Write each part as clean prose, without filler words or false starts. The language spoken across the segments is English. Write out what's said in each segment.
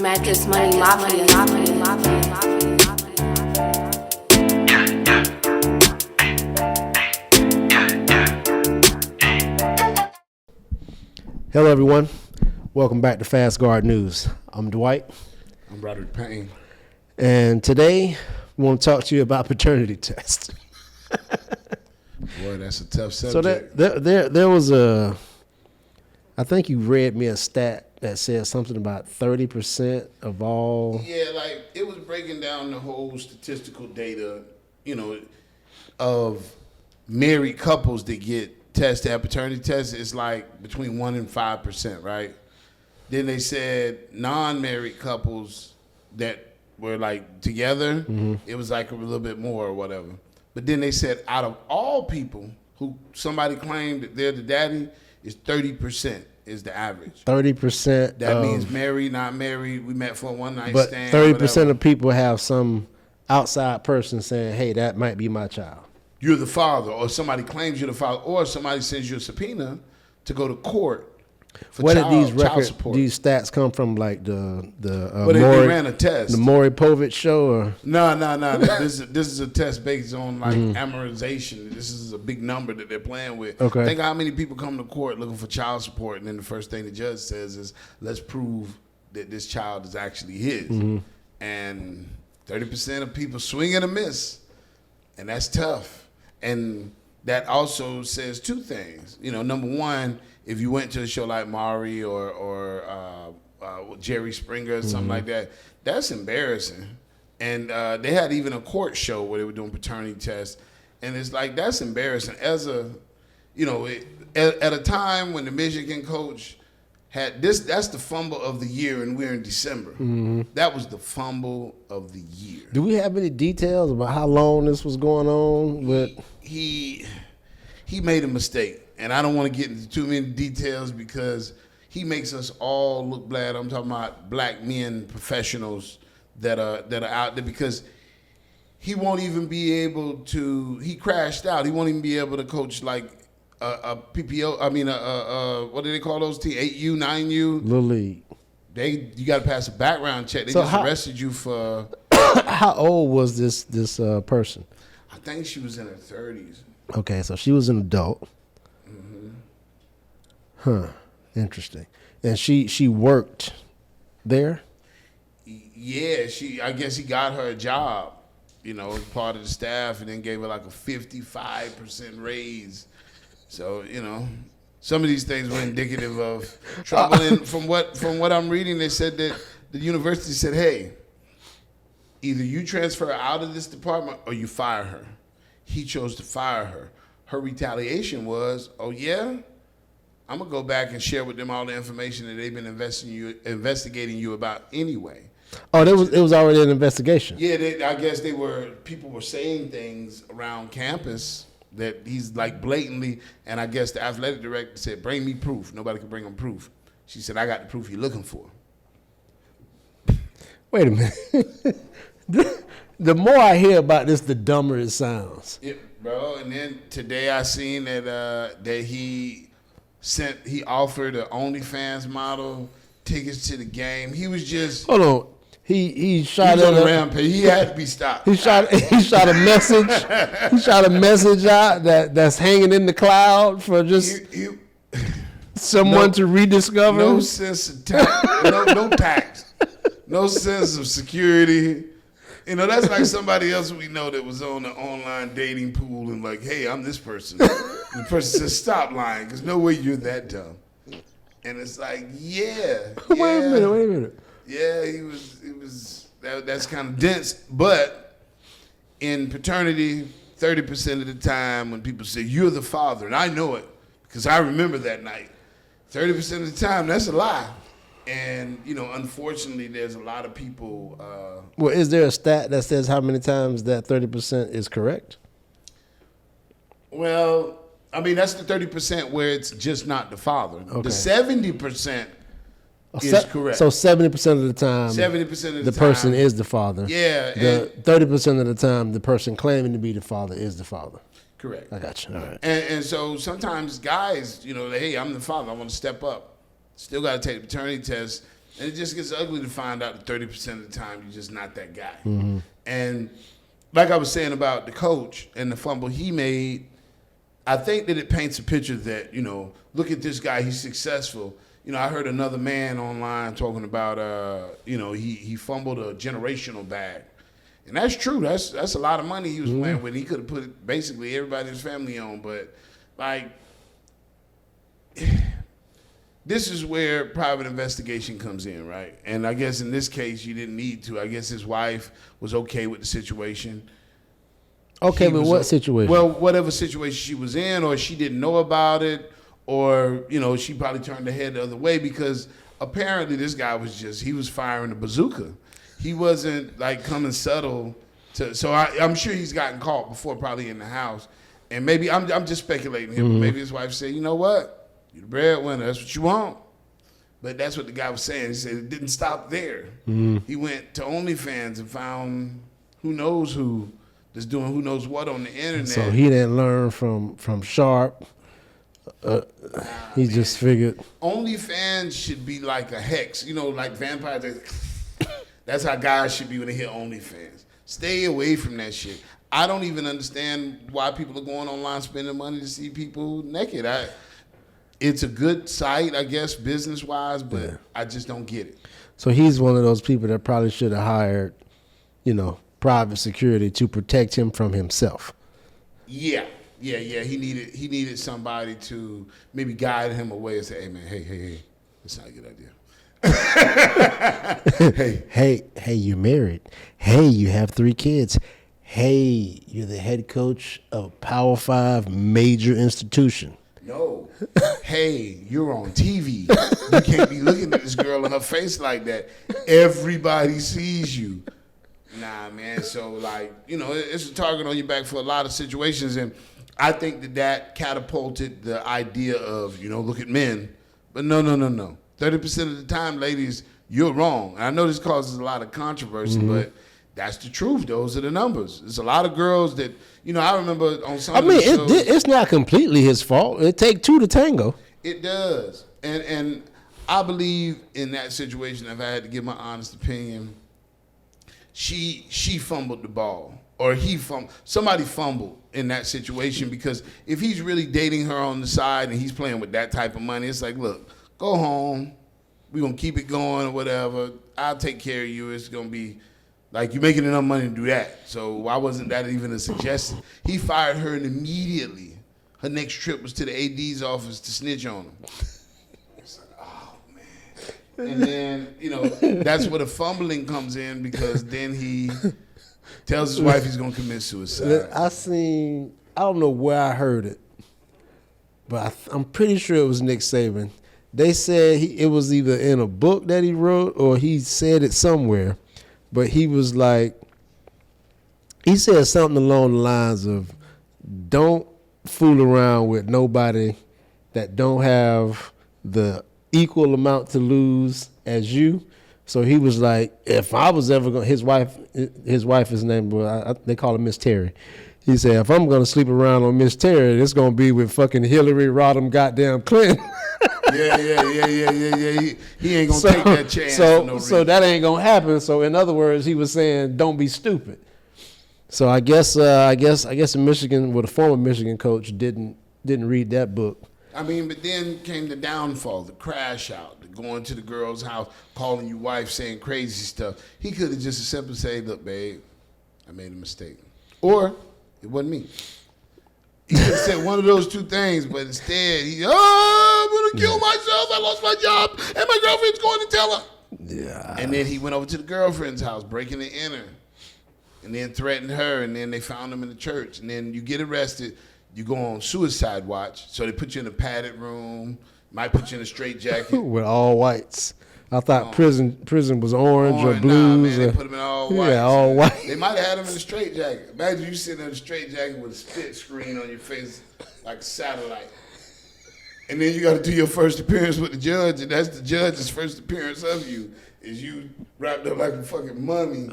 Marcus Money Mafia. Hello, everyone. Welcome back to Fast Guard News. I'm Dwight. I'm Roderick Payne. And today, we want to talk to you about paternity tests. Boy, that's a tough subject. So there was I think you read me a stat that said something about 30% of all. Yeah, like it was breaking down the whole statistical data, of married couples that get tested at paternity tests. It's like between 1% and 5%, right? Then they said non-married couples that were like together, it was like a little bit more or whatever. But then they said out of all people who somebody claimed that they're the daddy, is 30% is the average. 30%. That means married, not married. We met for a one night but stand. But 30% of people have some outside person saying, "Hey, that might be my child." You're the father, or somebody claims you're the father, or somebody sends you a subpoena to go to court for Where child, did these child support. these stats come from? Like the they ran a test. The Maury Povich show, or no. This is a test based on like amortization. This is a big number that they're playing with. Okay. Think how many people come to court looking for child support, and then the first thing the judge says is, "Let's prove that this child is actually his." And 30% of people swing and a miss, and that's tough. And that also says two things. Number one, if you went to a show like Maury or Jerry Springer or something like that, that's embarrassing. And they had even a court show where they were doing paternity tests, and it's like that's embarrassing. As a, at a time when the Michigan coach had this, that's the fumble of the year, and we're in December. That was the fumble of the year. Do we have any details about how long this was going on with? He made a mistake. And I don't want to get into too many details because he makes us all look bad. I'm talking about black men, professionals that are out there, because he won't even be able to. He crashed out. He won't even be able to coach like a PPO. I mean, what do they call those teams? 8U, 9U. Little League. You got to pass a background check. They just arrested you for. How old was this person? I think she was in her 30s. Okay, so she was an adult. Huh. Interesting. And she worked there? Yeah, I guess he got her a job, as part of the staff, and then gave her like a 55% raise. So, some of these things were indicative of trouble. And from what I'm reading, they said that the university said, hey, either you transfer out of this department or you fire her. He chose to fire her. Her retaliation was, oh yeah? I'm going to go back and share with them all the information that they've been investigating you about anyway. Oh, it was already an investigation. Yeah, I guess people were saying things around campus that he's like blatantly, and I guess the athletic director said, bring me proof. Nobody could bring him proof. She said, I got the proof you're looking for. Wait a minute. The more I hear about this, the dumber it sounds. Yeah, bro, and then today I seen that he offered an OnlyFans model tickets to the game. He was just hold on. He shot on a rampage. He had to be stopped. He shot a message. He shot a message out that's hanging in the cloud for just someone to rediscover. No sense of tact. no tact. No sense of security. That's like somebody else we know that was on the online dating pool and like, hey, I'm this person. And the person says, stop lying, because no way you're that dumb. And it's like, yeah. Wait a minute. Yeah, it was that's kind of dense. But in paternity, 30% of the time when people say, you're the father, and I know it because I remember that night, 30% of the time, that's a lie. And, unfortunately, there's a lot of people. Well, is there a stat that says how many times that 30% is correct? Well, I mean, that's the 30% where it's just not the father. Okay. The 70% is correct. So 70% of the time, 70% of the person is the father. Yeah. The 30% of the time, the person claiming to be the father is the father. Correct. I got you. All right. And so sometimes guys, hey, I'm the father. I want to step up. Still got to take the paternity test. And it just gets ugly to find out that 30% of the time you're just not that guy. And like I was saying about the coach and the fumble he made, I think that it paints a picture that, look at this guy, he's successful. I heard another man online talking about, he fumbled a generational bag. And that's true. That's a lot of money he was playing with. He could have put basically everybody in his family on. But, this is where private investigation comes in, right? And I guess in this case, you didn't need to. I guess his wife was okay with the situation. Okay, but what situation? Well, whatever situation she was in, or she didn't know about it, or, she probably turned her head the other way because apparently this guy he was firing a bazooka. He wasn't coming subtle. So I'm sure he's gotten caught before, probably in the house. And maybe I'm just speculating here, but maybe his wife said, you know what? You're the breadwinner. That's what you want. But that's what the guy was saying. He said it didn't stop there. He went to OnlyFans and found who knows who that's doing who knows what on the internet. So he didn't learn from Sharp. He just figured. OnlyFans should be like a hex. Like vampires. That's how guys should be when they hear OnlyFans. Stay away from that shit. I don't even understand why people are going online spending money to see people naked. It's a good site, I guess, business-wise, but I just don't get it. So he's one of those people that probably should have hired, private security to protect him from himself. Yeah. He needed somebody to maybe guide him away and say, hey, man, hey, that's not a good idea. Hey, you're married. Hey, you have 3 kids. Hey, you're the head coach of a Power 5 major institution. No. Hey, you're on TV. You can't be looking at this girl in her face like that. Everybody sees you. Nah, man. So, it's a target on your back for a lot of situations. And I think that catapulted the idea of, look at men. But no. 30% of the time, ladies, you're wrong. And I know this causes a lot of controversy, but that's the truth. Those are the numbers. There's a lot of girls that, I remember on some of the shows. It's not completely his fault. It takes 2 to tango. It does. And I believe in that situation, if I had to give my honest opinion, she fumbled the ball. Or somebody fumbled in that situation, because if he's really dating her on the side and he's playing with that type of money, it's like, look, go home. We're going to keep it going or whatever. I'll take care of you. It's going to be you're making enough money to do that. So why wasn't that even a suggestion? He fired her, and immediately her next trip was to the AD's office to snitch on him. It's like, oh, man. And then, that's where the fumbling comes in, because then he tells his wife he's going to commit suicide. I don't know where I heard it, but I'm pretty sure it was Nick Saban. They said it was either in a book that he wrote or he said it somewhere. But he was he said something along the lines of, don't fool around with nobody that don't have the equal amount to lose as you. So he was like, if I was ever going, his wife is named, they call her Miss Terry. He said, if I'm going to sleep around on Miss Terry, it's going to be with fucking Hillary Rodham goddamn Clinton. Yeah. He ain't gonna take that chance. For no reason. So that ain't gonna happen. So in other words, he was saying, don't be stupid. So I guess in Michigan, the former Michigan coach didn't read that book. But then came the downfall, the crash out, the going to the girl's house, calling you wife, saying crazy stuff. He could have just simply said, look, babe, I made a mistake, or it wasn't me. He could have said one of those 2 things, but instead, I'm going to kill myself. I lost my job, and my girlfriend's going to tell her. Yeah. And then he went over to the girlfriend's house, breaking and enter, and then threatened her, and then they found him in the church. And then you get arrested. You go on suicide watch. So they put you in a padded room, might put you in a straitjacket. With all whites. I thought prison was orange or blue. Nah, man, they put him in all white. Yeah, all white. They might have had him in a straitjacket. Imagine you sitting in a straitjacket with a split screen on your face like a satellite. And then you got to do your first appearance with the judge, and that's the judge's first appearance of you, is you wrapped up like a fucking mummy.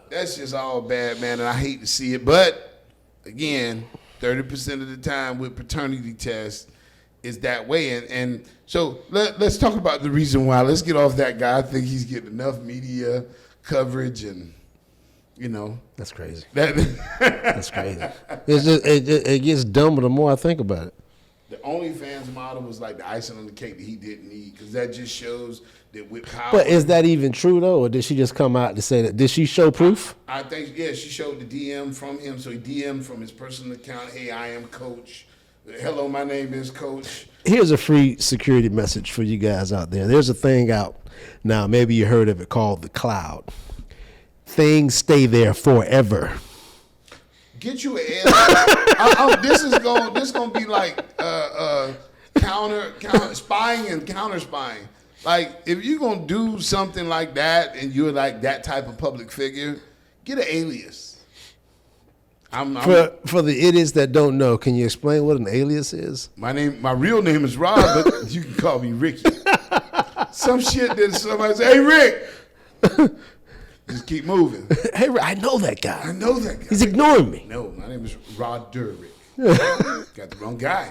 That's just all bad, man, and I hate to see it. But, again, 30% of the time with paternity tests, is that way. And so let's talk about the reason why. Let's get off that guy. I think he's getting enough media coverage and, you know. That's crazy. That That's crazy. It's just, it gets dumber the more I think about it. The OnlyFans model was like the icing on the cake that he didn't need, because that just shows that with power. But is that even true, though, or did she just come out to say that? Did she show proof? I think, yeah, she showed the DM from him. So he DM'd from his personal account, hey, I am Coach. Hello, my name is Coach. Here's a free security message for you guys out there. There's a thing out now, maybe you heard of it, called the cloud. Things stay there forever. Get you an alien. This is gonna be like counter spying and counter spying. Like, if you're gonna do something like that and you're like that type of public figure, get an alias. For the idiots that don't know, can you explain what an alias is? My real name is Rob, but you can call me Ricky. Some shit that somebody say, hey Rick. Just keep moving. Hey, I know that guy. I know that guy. He's ignoring me. No, my name is Rod Durrick. Got the wrong guy.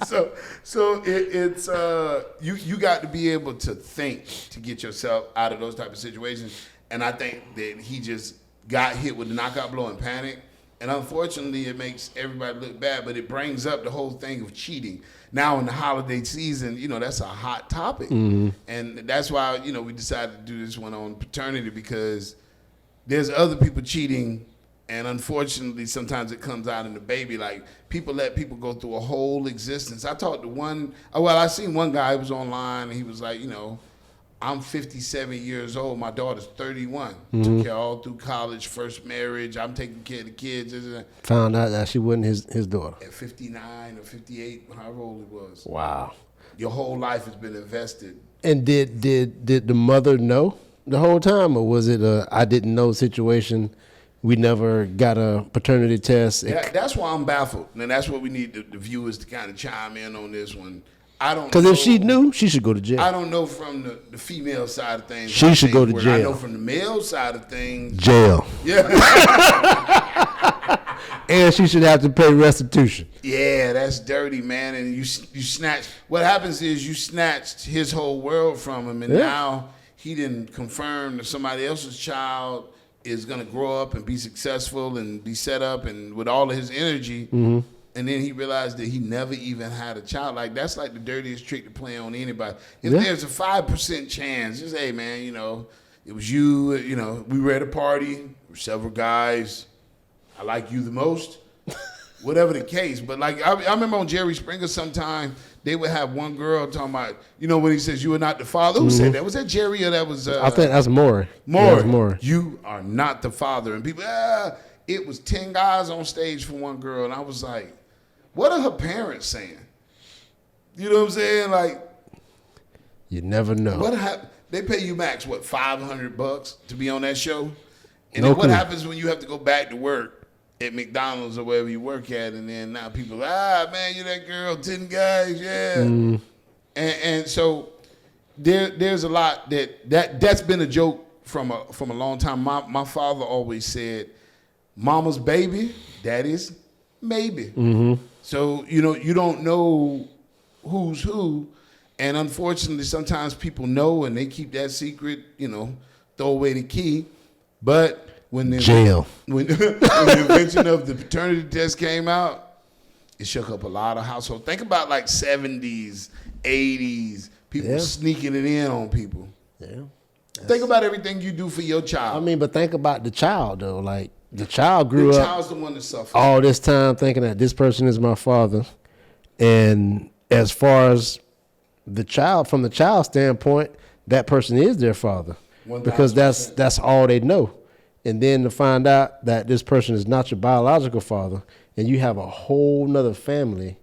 so it's you got to be able to think to get yourself out of those type of situations. And I think that he just got hit with the knockout blow and panic. And unfortunately, it makes everybody look bad, but it brings up the whole thing of cheating. Now in the holiday season, you know, that's a hot topic. Mm-hmm. And that's why, you know, we decided to do this one on paternity, because there's other people cheating, and unfortunately, sometimes it comes out in the baby. Like, people let people go through a whole existence. I talked to I seen one guy who was online, and he was like, you know, I'm 57 years old. My daughter's 31. Mm-hmm. Took care all through college, first marriage. I'm taking care of the kids. Found out that she wasn't his daughter. At 59 or 58, however old he was. Wow. Your whole life has been invested. And did the mother know the whole time, or was it a I didn't know situation? We never got a paternity test. That's why I'm baffled. And that's what we need the viewers to kind of chime in on this one. I don't know. Because if she knew, she should go to jail. I don't know from the female side of things. She should go to jail. I know from the male side of things. Jail. Yeah. And she should have to pay restitution. Yeah, that's dirty, man. And you snatch. What happens is you snatched his whole world from him, and now he didn't confirm that somebody else's child is going to grow up and be successful and be set up and with all of his energy. Mm-hmm. And then he realized that he never even had a child. Like, that's like the dirtiest trick to play on anybody. If there's a 5% chance, just, hey, man, you know, it was you, you know, we were at a party, there were several guys, I like you the most, whatever the case. But, like, I remember on Jerry Springer sometime, they would have one girl talking about, you know, when he says, you are not the father. Who said that? Was that Jerry or that was... I think that's Maury. Maury. Yeah, Maury. You are not the father. And people, it was 10 guys on stage for one girl. And I was like, what are her parents saying? You know what I'm saying? Like, you never know. They pay you max, what, $500 to be on that show? And then what happens when you have to go back to work at McDonald's or wherever you work at, and then now people, man, you're that girl, 10 guys, yeah. Mm. And so there's a lot that's been a joke from a long time. My father always said, mama's baby, daddy's maybe. Mm-hmm. So, you know, you don't know who's who. And unfortunately, sometimes people know and they keep that secret, you know, throw away the key. But when the invention of the paternity test came out, it shook up a lot of households. Think about like 70s, 80s, people sneaking it in on people. Yeah. Think about everything you do for your child. I mean, but think about the child, though. Like, the child grew up. The child's the one that suffered all this time thinking that this person is my father. And as far as the child, from the child's standpoint, that person is their father. 1,000%. Because that's all they know. And then to find out that this person is not your biological father, and you have a whole nother family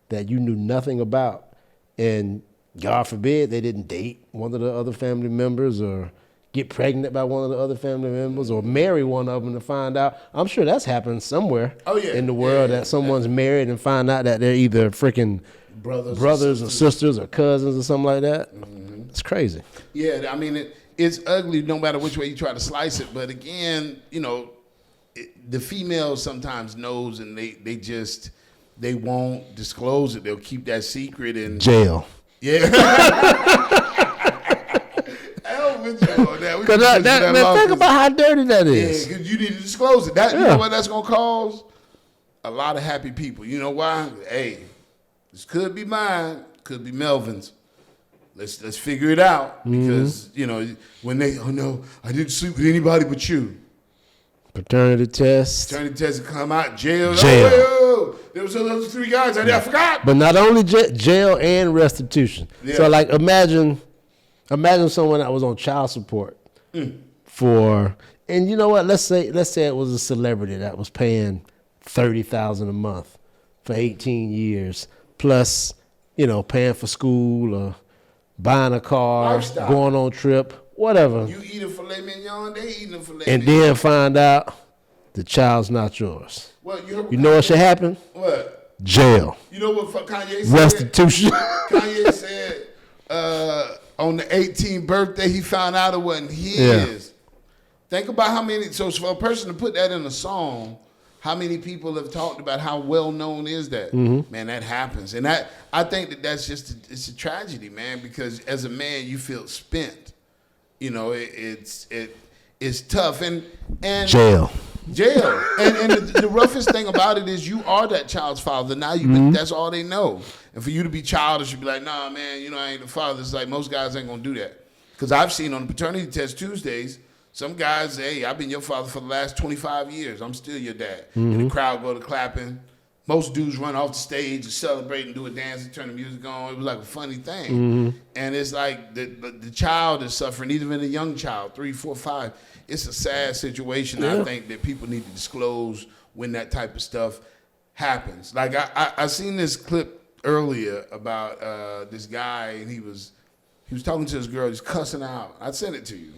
that you knew nothing about, and God forbid they didn't date one of the other family members or get pregnant by one of the other family members or marry one of them to find out. I'm sure that's happened somewhere in the world that someone's married and find out that they're either freaking brothers or sisters or cousins or something like that. Mm-hmm. It's crazy. Yeah, I mean, it's ugly no matter which way you try to slice it. But again, you know, the female sometimes knows, and they just they won't disclose it. They'll keep that secret and Jail. yeah. Hell with you on that. Because man, think about how dirty that is. Yeah, because you need to disclose it. You know what that's gonna cause? A lot of happy people. You know why? Hey, this could be mine, could be Melvin's. Let's figure it out because when they no, I didn't sleep with anybody but you. Paternity test. Paternity test come out jail. Jail. Oh, there was those 3 guys. I forgot. But not only jail and restitution. Yeah. So like imagine someone that was on child support for, and you know what? Let's say it was a celebrity that was paying $30,000 a month for 18 years, plus paying for school or buying a car, lifestyle, going on trip, whatever. You eat a filet mignon, they eating a filet and mignon. then find out the child's not yours. Well, you know what should happen? What? Jail. You know what Kanye said? Restitution. Kanye said on the 18th birthday he found out it wasn't his. Think about how many. So for a person to put that in a song, how many people have talked about how well known is that? Man, that happens, and I think that's just it's a tragedy, man. Because as a man, you feel spent. It's tough, and jail. And the roughest thing about it is you are that child's father. Now that's all they know. And for you to be childish, you'd be like, nah, man, I ain't the father. It's like most guys ain't gonna do that. Because I've seen on the paternity test Tuesdays, some guys say, hey, I've been your father for the last 25 years. I'm still your dad. And the crowd go to clapping. Most dudes run off the stage and celebrate and do a dance and turn the music on. It was like a funny thing. And it's like the child is suffering, even a young child, 3, 4, 5. It's a sad situation. I think that people need to disclose when that type of stuff happens. Like I seen this clip earlier about this guy, and he was talking to this girl, he's cussing out. I sent it to you.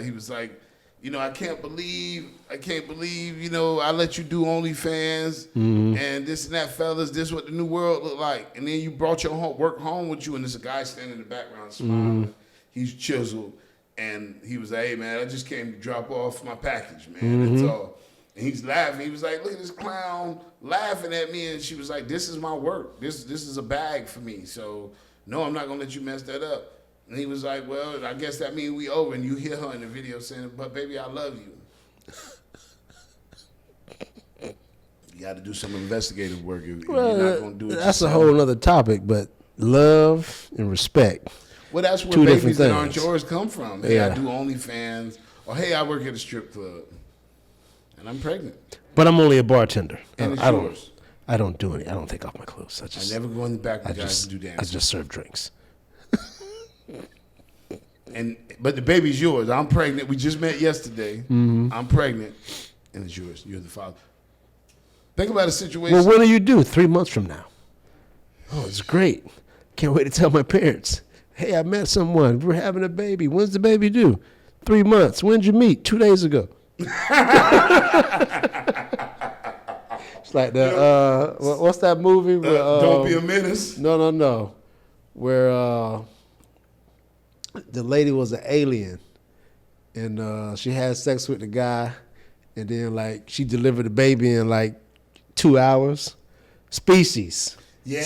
He was like, I can't believe, I let you do OnlyFans and this and that, fellas. This is what the new world look like. And then you brought your work home with you, and there's a guy standing in the background smiling. He's chiseled. And he was like, hey, man, I just came to drop off my package, man. That's all. And he's laughing. He was like, look at this clown laughing at me. And she was like, this is my work. This is a bag for me. So, no, I'm not going to let you mess that up. And he was like, well, I guess that means we over. And you hear her in the video saying, but, baby, I love you. You got to do some investigative work. You're not going to do it that's yourself. a whole other topic, but love and respect. Well, that's where babies that aren't yours come from. Hey, I do OnlyFans. Or, hey, I work at a strip club. And I'm pregnant. But I'm only a bartender. And it's yours. I don't do any. I don't take off my clothes. I never go in the back with guys and do dances. I just serve drinks. But the baby's yours. I'm pregnant. We just met yesterday. I'm pregnant. And it's yours. You're the father. Think about a situation. Well, what do you do 3 months from now? Oh, it's great. Can't wait to tell my parents. Hey, I met someone. We're having a baby. When's the baby due? 3 months. When'd you meet? 2 days ago. It's like the what's that movie? Where, Don't Be a Menace. No. Where the lady was an alien, and she had sex with the guy, and then like she delivered the baby in like 2 hours. Species. Yeah.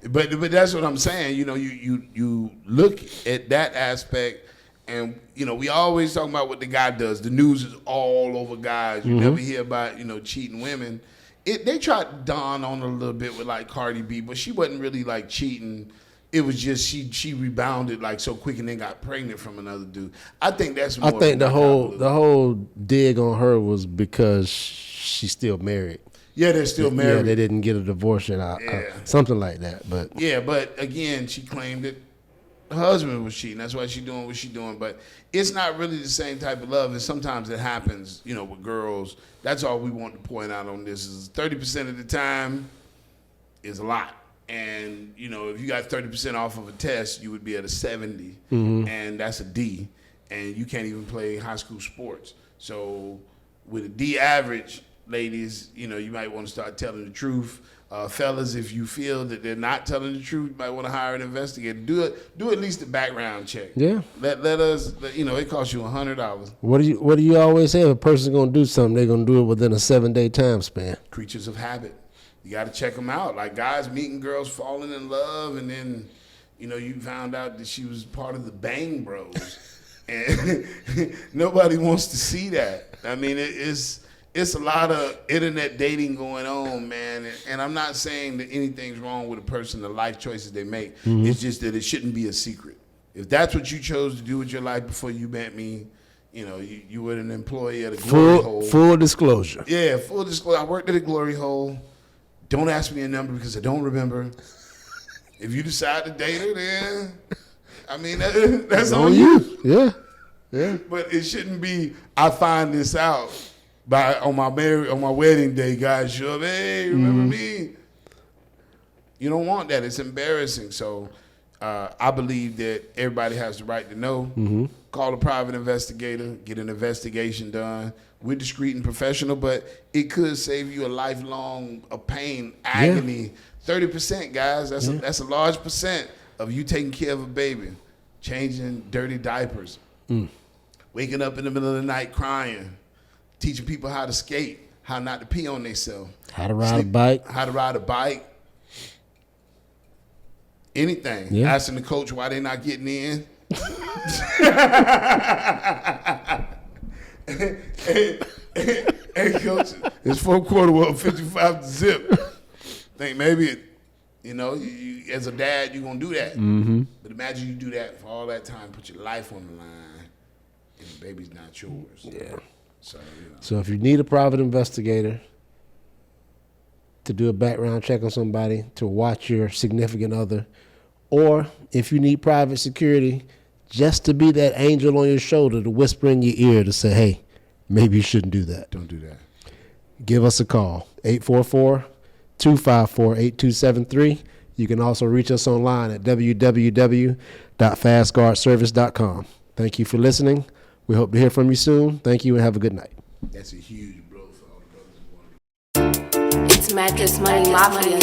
But that's what I'm saying. You look at that aspect, and we always talk about what the guy does. The news is all over guys. You never hear about cheating women. They tried to dawn on a little bit with like Cardi B, but she wasn't really like cheating. It was just she rebounded like so quick and then got pregnant from another dude. I think that's more. I think the whole dig on her was because she's still married. Yeah, they're still married. Yeah, they didn't get a divorce yet, something like that. But again, she claimed that her husband was cheating. That's why she's doing what she's doing. But it's not really the same type of love. And sometimes it happens, with girls. That's all we want to point out on this is 30% of the time is a lot. And, if you got 30% off of a test, you would be at a 70. And that's a D. And you can't even play high school sports. So with a D average, ladies, you might want to start telling the truth. Fellas, if you feel that they're not telling the truth, you might want to hire an investigator. Do at least a background check. Yeah. Let us, it costs you $100. What do you always say? If a person's gonna do something, they're gonna do it within a 7-day time span. Creatures of habit. You got to check them out. Like guys meeting girls, falling in love, and then, you found out that she was part of the Bang Bros, and nobody wants to see that. I mean, it's a lot of internet dating going on, man. And I'm not saying that anything's wrong with a person, the life choices they make. Mm-hmm. It's just that it shouldn't be a secret. If that's what you chose to do with your life before you met me, you were an employee at a glory hole. Full disclosure. Yeah, full disclosure. I worked at a glory hole. Don't ask me a number because I don't remember. If you decide to date her, then, I mean, that's on you. Yeah. But it shouldn't be, I find this out on my wedding day, guys show up, hey, remember me? You don't want that. It's embarrassing. So I believe that everybody has the right to know. Mm-hmm. Call a private investigator, get an investigation done. We're discreet and professional, but it could save you a lifelong of pain, agony. 30%, guys. That's a large percent of you taking care of a baby, changing dirty diapers, waking up in the middle of the night crying, teaching people how to skate, how not to pee on themselves, how to ride a bike, anything. Yeah. Asking the coach why they're not getting in. Hey, coach, it's 4 quarter world, 55 to zip. Think maybe, you, as a dad, you're going to do that. Mm-hmm. But imagine you do that for all that time, put your life on the line, and the baby's not yours. Yeah. So if you need a private investigator to do a background check on somebody, to watch your significant other, or if you need private security, just to be that angel on your shoulder to whisper in your ear to say, hey, maybe you shouldn't do that. Don't do that. Give us a call, 844-254-8273. You can also reach us online at www.fastguardservice.com. Thank you for listening. We hope to hear from you soon. Thank you and have a good night. That's a huge blow for all the brothers who want to. It's Mattress Money Mafia.